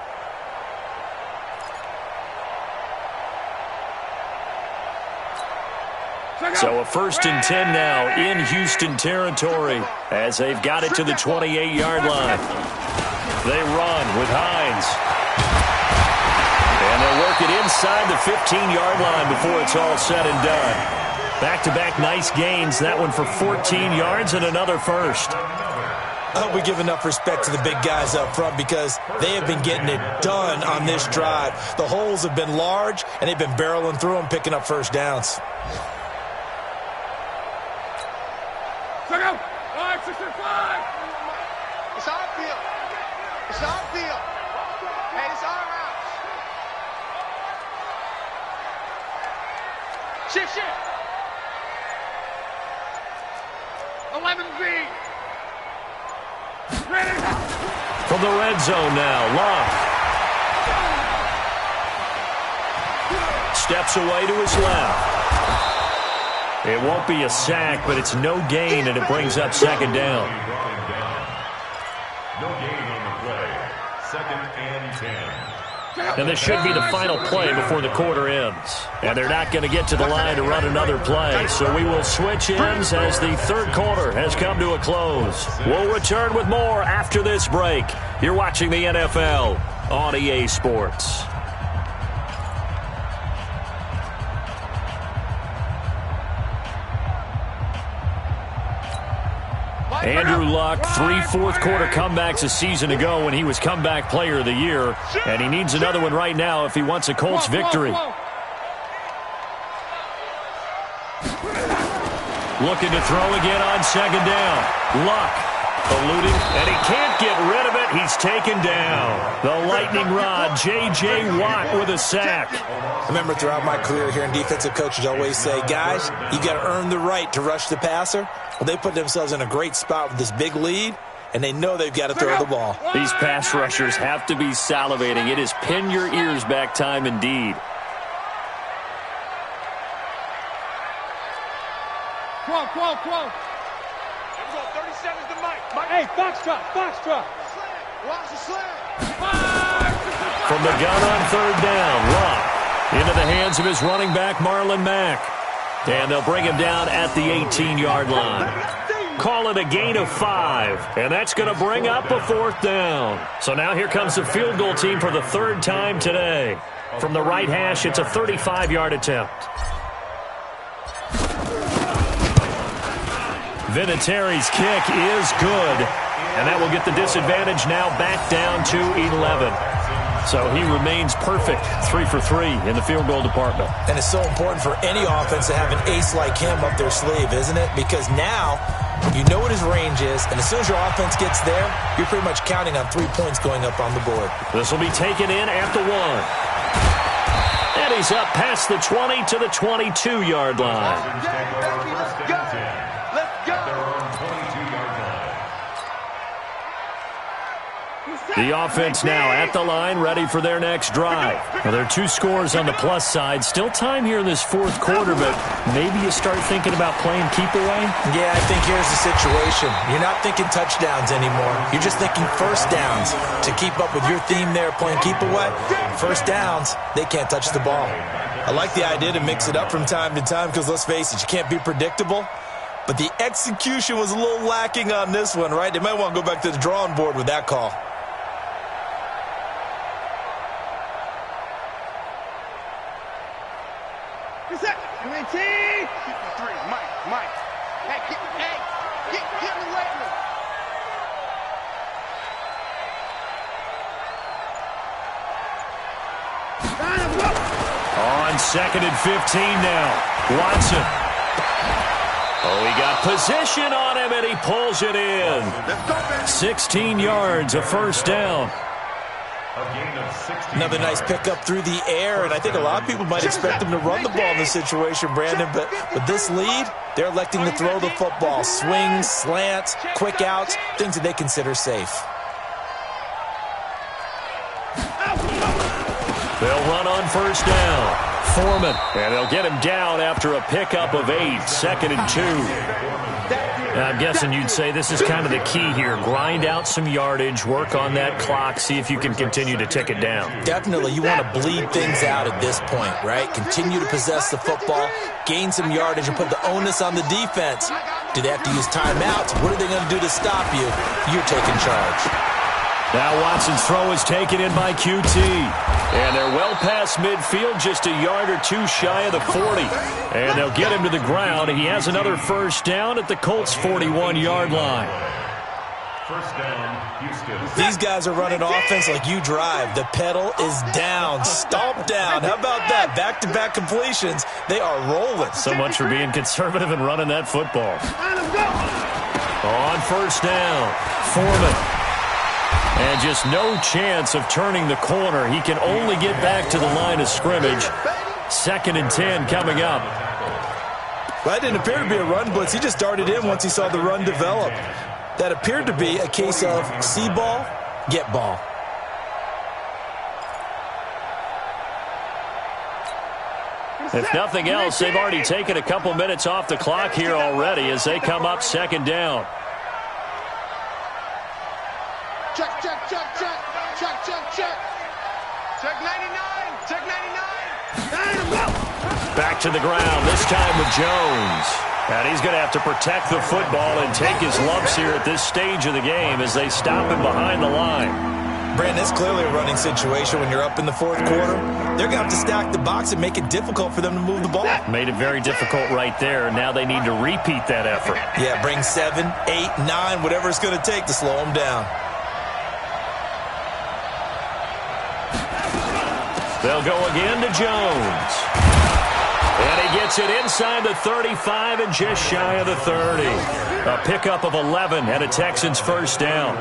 So a 1st and 10 now in Houston territory as they've got it to the 28-yard line. They run with Hines. And they'll work it inside the 15-yard line before it's all said and done. Back-to-back nice gains. That one for 14 yards and another first. I hope we give enough respect to the big guys up front because they have been getting it done on this drive. The holes have been large, and they've been barreling through them, picking up first downs. Check out. 565. It's our field. It's our field. Hey, it's our house. Shit. 11B. Ready. From the red zone now, Luck. Steps away to his left. It won't be a sack, but it's no gain, and it brings up 2nd down. No gain on the play. 2nd and 10. And this should be the final play before the quarter ends. And they're not going to get to the line to run another play. So we will switch ends as the 3rd quarter has come to a close. We'll return with more after this break. You're watching the NFL on EA Sports. Andrew Luck, 3 fourth-quarter comebacks a season ago when he was comeback player of the year, and he needs another one right now if he wants a Colts victory. Looking to throw again on 2nd down. Luck eluding, and he can't get rid of it. He's taken down. The lightning rod, J.J. Watt with a sack. I remember throughout my career hearing defensive coaches always say, guys, you got to earn the right to rush the passer. Well, they put themselves in a great spot with this big lead, and they know they've got to throw the ball. These pass rushers have to be salivating. It is pin your ears back time indeed. Here we go, 30 seconds to Mike. Hey, foxtrot. Watch the slant. From the gun on third down, Locke into the hands of his running back, Marlon Mack. And they'll bring him down at the 18-yard line. Call it a gain of 5, and that's going to bring up a fourth down. So now here comes the field goal team for the third time today. From the right hash, it's a 35-yard attempt. Vinatieri's kick is good, and that will get the disadvantage now back down to 11. So he remains perfect, 3 for 3 in the field goal department. And it's so important for any offense to have an ace like him up their sleeve, isn't it? Because now you know what his range is, and as soon as your offense gets there, you're pretty much counting on 3 points going up on the board. This will be taken in at the 1. And he's up past the 20 to the 22-yard line. The offense now at the line, ready for their next drive. Well, there are 2 scores on the plus side. Still time here in this fourth quarter, but maybe you start thinking about playing keep away? Yeah, I think here's the situation. You're not thinking touchdowns anymore. You're just thinking first downs. To keep up with your theme there, playing keep away, first downs, they can't touch the ball. I like the idea to mix it up from time to time because, let's face it, you can't be predictable. But the execution was a little lacking on this one, right? They might want to go back to the drawing board with that call. Mike. Hey, get me away from him. On 2nd and 15 now. Watson. Oh, he got position on him, and he pulls it in. 16 yards, a first down. Another nice pickup through the air, and I think a lot of people might expect them to run the ball in this situation, Brandon, but with this lead, they're electing to throw the football. Swings, slants, quick outs, things that they consider safe. They'll run on first down. Foreman, and they'll get him down after a pickup of 8, 2nd and 2. I'm guessing you'd say this is kind of the key here. Grind out some yardage, work on that clock, see if you can continue to tick it down. Definitely, you want to bleed things out at this point, right? Continue to possess the football, gain some yardage, and put the onus on the defense. Do they have to use timeouts? What are they going to do to stop you? You're taking charge. Now Watson's throw is taken in by QT. And they're well past midfield, just a yard or 2 shy of the 40. And they'll get him to the ground. He has another first down at the Colts' 41-yard line. First down, Houston. These guys are running offense like you drive. The pedal is down, stomp down. How about that? Back-to-back completions. They are rolling. So much for being conservative and running that football. On first down, Foreman. And just no chance of turning the corner. He can only get back to the line of scrimmage. 2nd and 10 coming up. Well, that didn't appear to be a run blitz. He just darted in once he saw the run develop. That appeared to be a case of see ball, get ball. If nothing else, they've already taken a couple minutes off the clock here already as they come up 2nd down. Check. Check 99. Back to the ground, this time with Jones. And he's going to have to protect the football and take his lumps here at this stage of the game as they stop him behind the line. Brandon, it's clearly a running situation when you're up in the fourth quarter. They're going to have to stack the box and make it difficult for them to move the ball. Made it very difficult right there. Now they need to repeat that effort. Yeah, bring 7, 8, 9, whatever it's going to take to slow them down. They'll go again to Jones. And he gets it inside the 35 and just shy of the 30. A pickup of 11 and a Texans first down.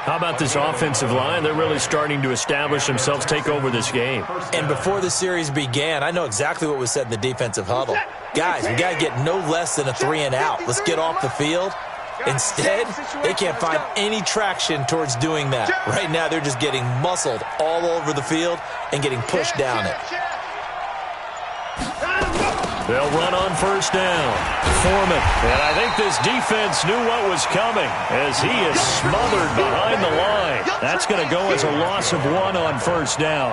How about this offensive line? They're really starting to establish themselves, take over this game. And before the series began, I know exactly what was said in the defensive huddle. Guys, we got to get no less than a 3 and out. Let's get off the field Instead, they can't find any traction towards doing that. Right now, they're just getting muscled all over the field and getting pushed down it. They'll run on first down. Foreman. And I think this defense knew what was coming as he is smothered behind the line. That's going to go as a loss of 1 on first down.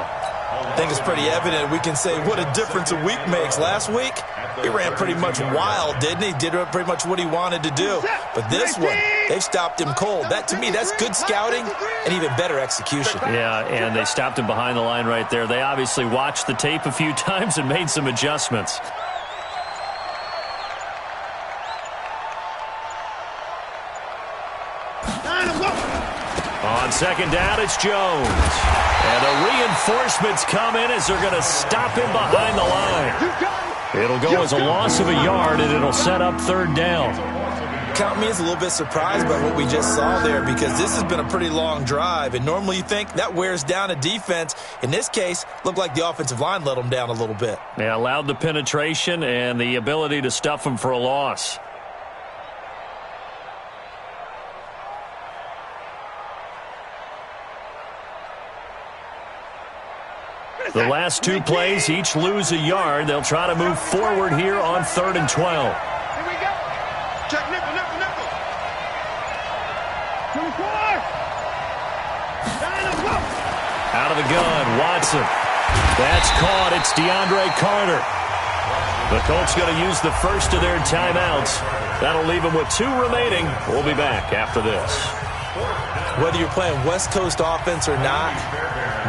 I think it's pretty evident. We can say what a difference a week makes. Last week, he ran pretty much wild, didn't he? Did pretty much what he wanted to do. But this one, they've stopped him cold. That, to me, that's good scouting and even better execution. Yeah, and they stopped him behind the line right there. They obviously watched the tape a few times and made some adjustments. On second down, it's Jones. And the reinforcements come in as they're going to stop him behind the line. It'll go as a loss of a yard, and it'll set up third down. Count me as a little bit surprised by what we just saw there, because this has been a pretty long drive, and normally you think that wears down a defense. In this case, looked like the offensive line let them down a little bit. Yeah, allowed the penetration and the ability to stuff them for a loss. The last two plays each lose a yard. They'll try to move forward here on 3rd and 12. Here we go. Check nickel, nickel, nickel. 24. Out of the gun, Watson. That's caught. It's DeAndre Carter. The Colts going to use the first of their timeouts. That'll leave them with 2 remaining. We'll be back after this. Whether you're playing West Coast offense or not,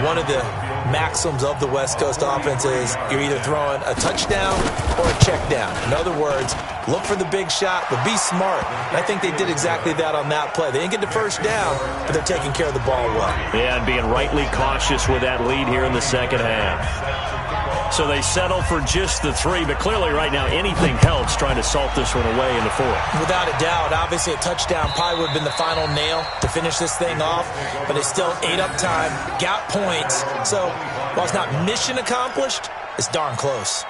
one of the maxims of the West Coast offense is you're either throwing a touchdown or a check down. In other words, look for the big shot, but be smart. And I think they did exactly that on that play. They didn't get the first down, but they're taking care of the ball well. Yeah, and being rightly cautious with that lead here in the second half. So they settle for just the 3, but clearly right now anything helps trying to salt this one away in the 4th. Without a doubt, obviously a touchdown probably would have been the final nail to finish this thing off, but it's still ate up time, got points. So while it's not mission accomplished, it's darn close.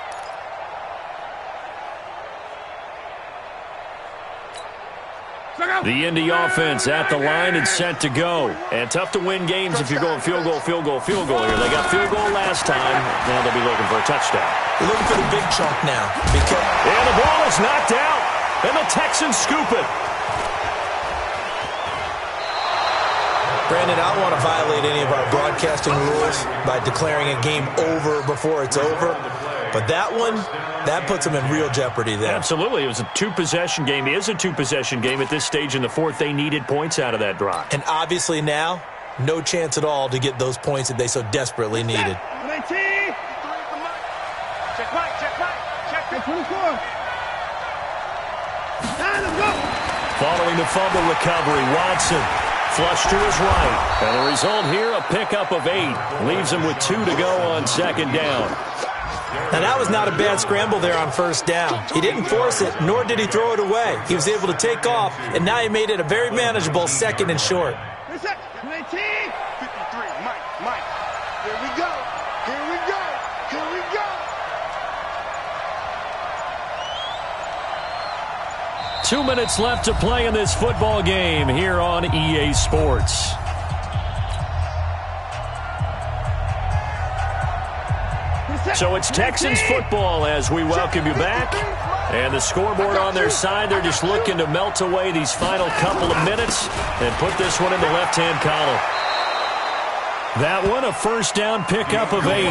The Indy offense at the line and set to go. And tough to win games if you're going field goal, field goal, field goal here. They got field goal last time. Now they'll be looking for a touchdown. They're looking for the big chunk now. And the ball is knocked out. And the Texans scoop it. Brandon, I don't want to violate any of our broadcasting rules by declaring a game over before it's over. But that one, that puts them in real jeopardy there. Absolutely. It was a 2-possession game. It is a 2-possession game at this stage in the 4th. They needed points out of that drive. And obviously now, no chance at all to get those points that they so desperately needed. Check right, check right, check 24. Following the fumble recovery, Watson flush to his right. And the result here, a pickup of 8. Leaves him with 2 to go on second down. Now, that was not a bad scramble there on first down. He didn't force it, nor did he throw it away. He was able to take off, and now he made it a very manageable 2nd and short. 53, Mike. Here we go. Here we go. Here we go. 2 minutes left to play in this football game here on EA Sports. So it's Texans football as we welcome you back. And the scoreboard on their side, they're just looking to melt away these final couple of minutes and put this one in the left-hand column. That one, a first down pickup of 8.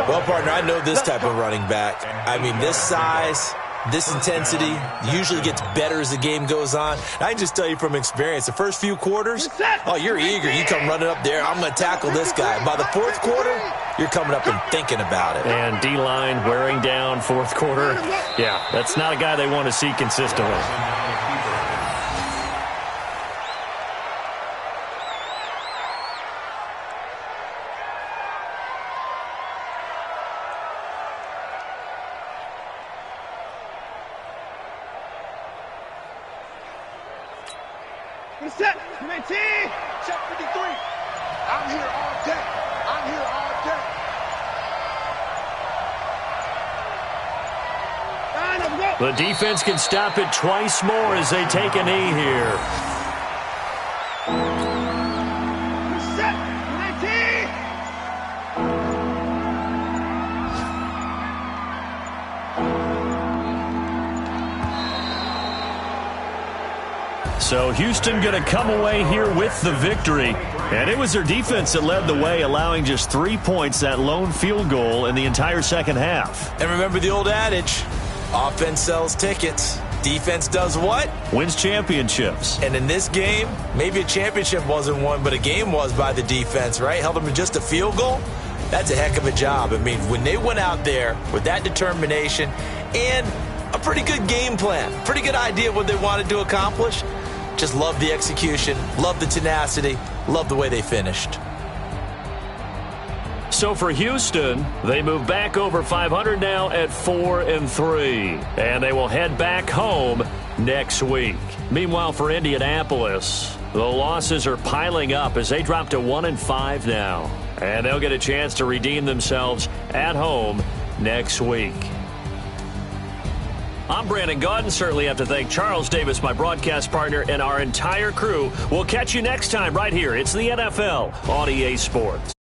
Well, partner, I know this type of running back. I mean, this size, this intensity usually gets better as the game goes on. I can just tell you from experience, the first few quarters, oh, you're eager. You come running up there, I'm going to tackle this guy. By the 4th quarter, you're coming up and thinking about it. And D-line wearing down 4th quarter. Yeah, that's not a guy they want to see consistently. Set. Check 53. I'm here all day. I'm here all day. The defense can stop it twice more as they take a knee here. Set. 19. So Houston going to come away here with the victory. And it was their defense that led the way, allowing just 3 points, that lone field goal in the entire second half. And remember the old adage, offense sells tickets. Defense does what? Wins championships. And in this game, maybe a championship wasn't won, but a game was by the defense, right? Held them to just a field goal. That's a heck of a job. I mean, when they went out there with that determination and a pretty good game plan, pretty good idea of what they wanted to accomplish, just love the execution, love the tenacity, love the way they finished. So for Houston, they move back over 500 now at 4-3. And they will head back home next week. Meanwhile, for Indianapolis, the losses are piling up as they drop to 1-5 now. And they'll get a chance to redeem themselves at home next week. I'm Brandon Gaudin. Certainly have to thank Charles Davis, my broadcast partner, and our entire crew. We'll catch you next time right here. It's the NFL on EA Sports.